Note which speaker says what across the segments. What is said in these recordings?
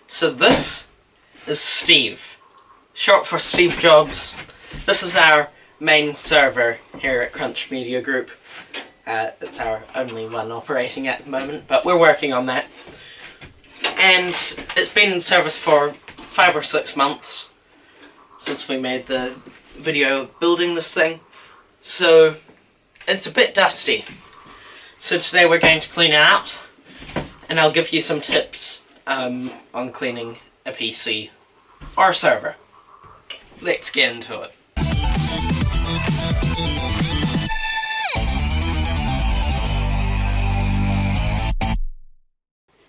Speaker 1: So this is Steve, short for Steve Jobs. This is our main server here at Crunch Media Group. It's our only one operating at the moment, but we're working on that. And it's been in service for 5 or 6 months since we made the video building this thing. So it's a bit dusty. So today we're going to clean it out, and I'll give you some tips on cleaning a PC or server. Let's get into it.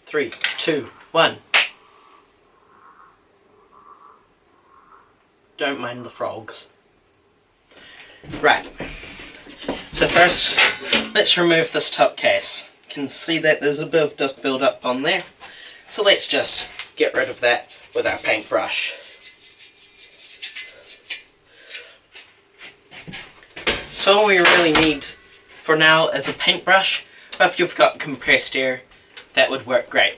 Speaker 1: Three, two, one. Don't mind the frogs. Right. So first, let's remove this top case. You can see that there's a bit of dust build up on there. So let's just get rid of that with our paintbrush. So all we really need for now is a paintbrush, but if you've got compressed air, that would work great.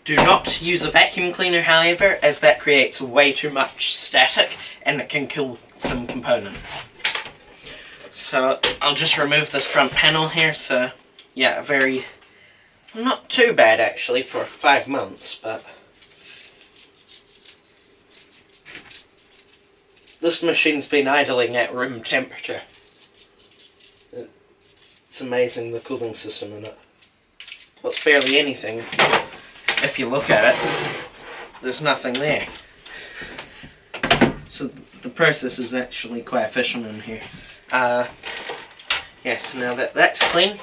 Speaker 1: Do not use a vacuum cleaner, however, as that creates way too much static and it can kill some components. So I'll just remove this front panel here. So yeah, not too bad actually for 5 months, but this machine's been idling at room temperature. It's amazing, the cooling system in it. Well, it's barely anything. If you look at it, there's nothing there. So the process is actually quite efficient in here. So now that that's clean,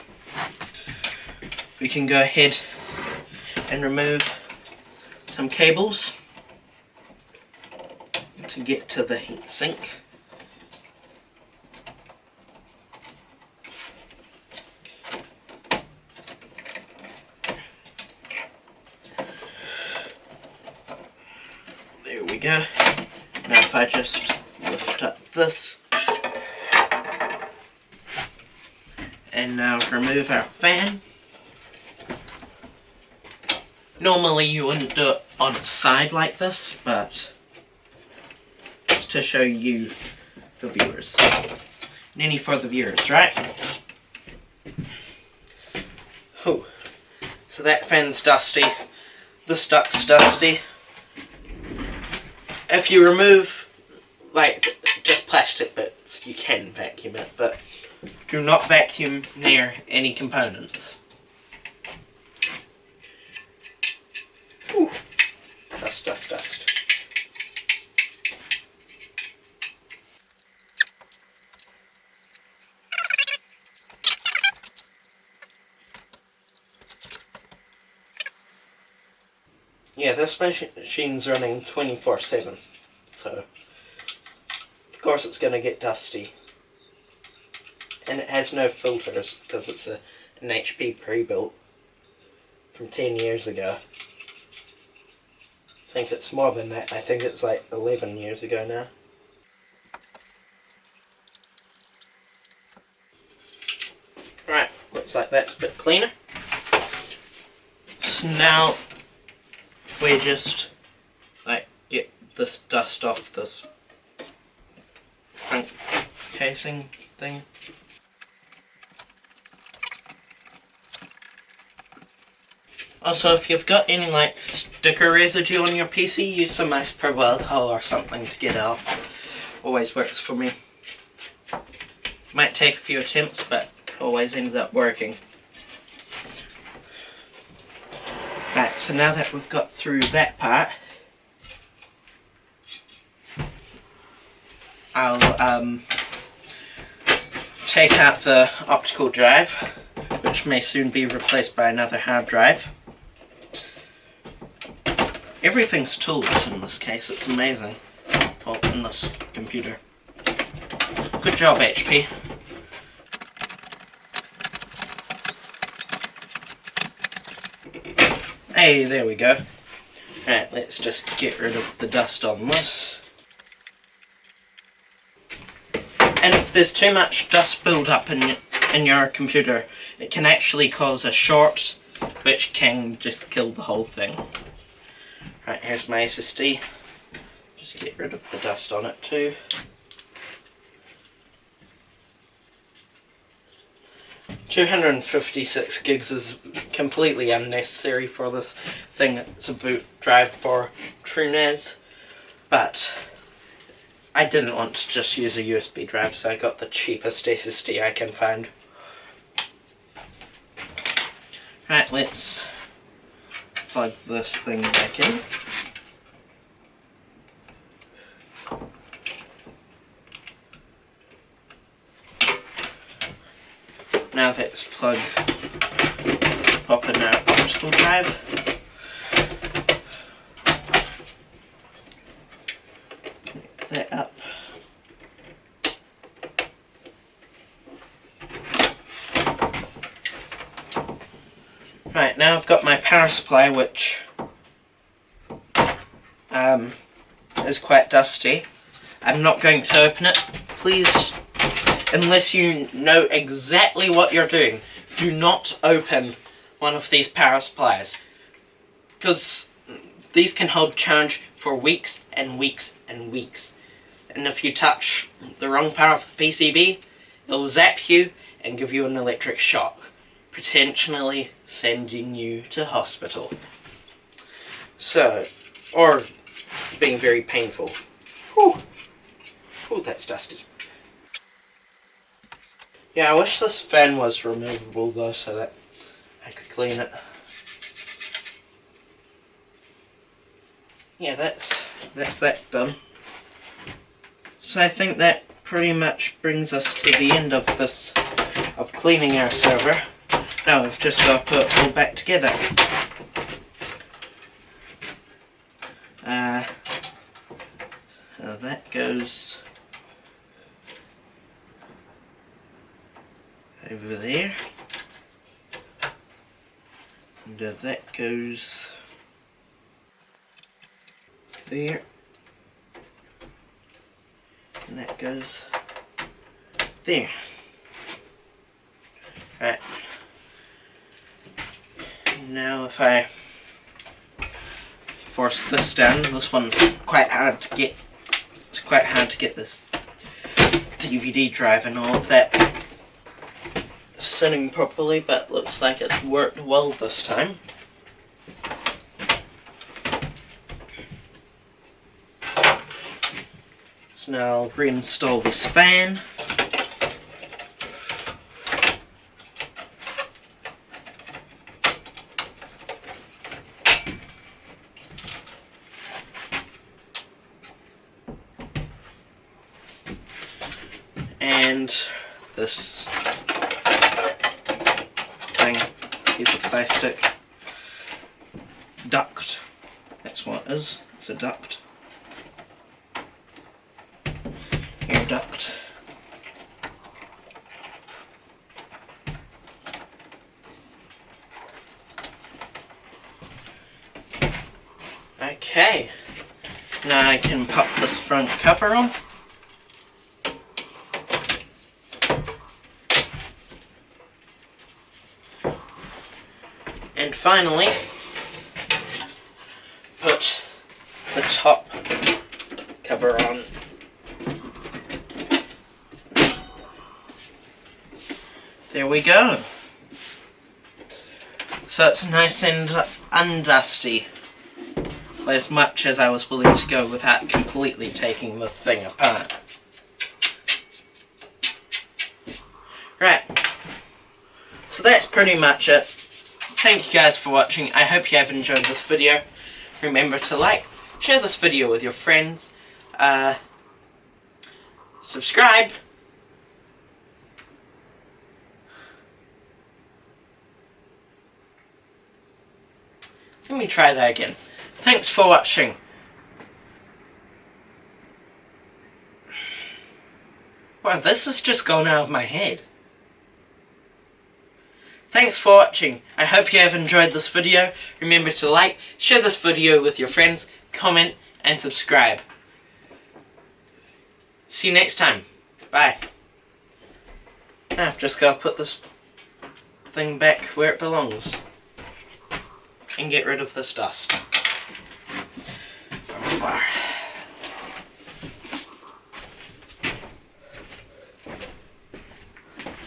Speaker 1: we can go ahead and remove some cables to get to the heat sink. There we go. Now if I just lift up this and now remove our fan. Normally you wouldn't do it on its side like this, but it's to show you, the viewers, and any further viewers, right? Oh, so that fan's dusty, this duct's dusty. If you remove, like, just plastic bits, you can vacuum it, but do not vacuum near any components. Ooh. Dust, dust, dust. Yeah, this machine's running 24/7, so of course it's going to get dusty. And it has no filters because it's an HP pre-built from 10 years ago. I think it's more than that. I think it's like 11 years ago now. Right, looks like that's a bit cleaner. So now, if we just like get this dust off this front casing thing. Also, if you've got any like sticker residue on your PC, use some isopropyl alcohol or something to get it off. Always works for me. Might take a few attempts, but always ends up working. Right, so now that we've got through that part, I'll take out the optical drive, which may soon be replaced by another hard drive. Everything's tools in this case, it's amazing. Well, in this computer. Good job, HP. Hey, there we go. Right, let's just get rid of the dust on this. And if there's too much dust build up in your computer, it can actually cause a short which can just kill the whole thing. Right, here's my SSD. Just get rid of the dust on it too. $256 gigs is completely unnecessary for this thing. It's a boot drive for TrueNAS, but I didn't want to just use a USB drive, so I got the cheapest SSD I can find. Right, let's plug this thing back in. Now let's pop in our optical drive. Connect that up. Right, now I've got my power supply, which is quite dusty. I'm not going to open it. Please, unless you know exactly what you're doing, do not open one of these power supplies, because these can hold charge for weeks and weeks and weeks, and if you touch the wrong part of the PCB, it will zap you and give you an electric shock, potentially sending you to hospital. So, or being very painful. Whew. Ooh, that's dusty. Yeah, I wish this fan was removable though, so that I could clean it. Yeah, that's that done. So I think that pretty much brings us to the end of cleaning our server. Now we've just got to put it all back together. So that goes over there, and that goes there, and that goes there. Right, now if I force this down, this one's quite hard to get. It's quite hard to get this DVD drive and all of that sitting properly, but looks like it's worked well this time. So now I'll reinstall this fan. And this piece of plastic duct, that's what it is, it's a duct, air duct. Okay, now I can pop this front cover on. And finally, put the top cover on. There we go. So it's nice and undusty, as much as I was willing to go without completely taking the thing apart. Right, so that's pretty much it. Thank you guys for watching. I hope you have enjoyed this video. Remember to like, share this video with your friends, subscribe, let me try that again. Thanks for watching. Wow, this has just gone out of my head. Thanks for watching. I hope you have enjoyed this video. Remember to like, share this video with your friends, comment, and subscribe. See you next time. Bye. Now I've just got to put this thing back where it belongs. and get rid of this dust.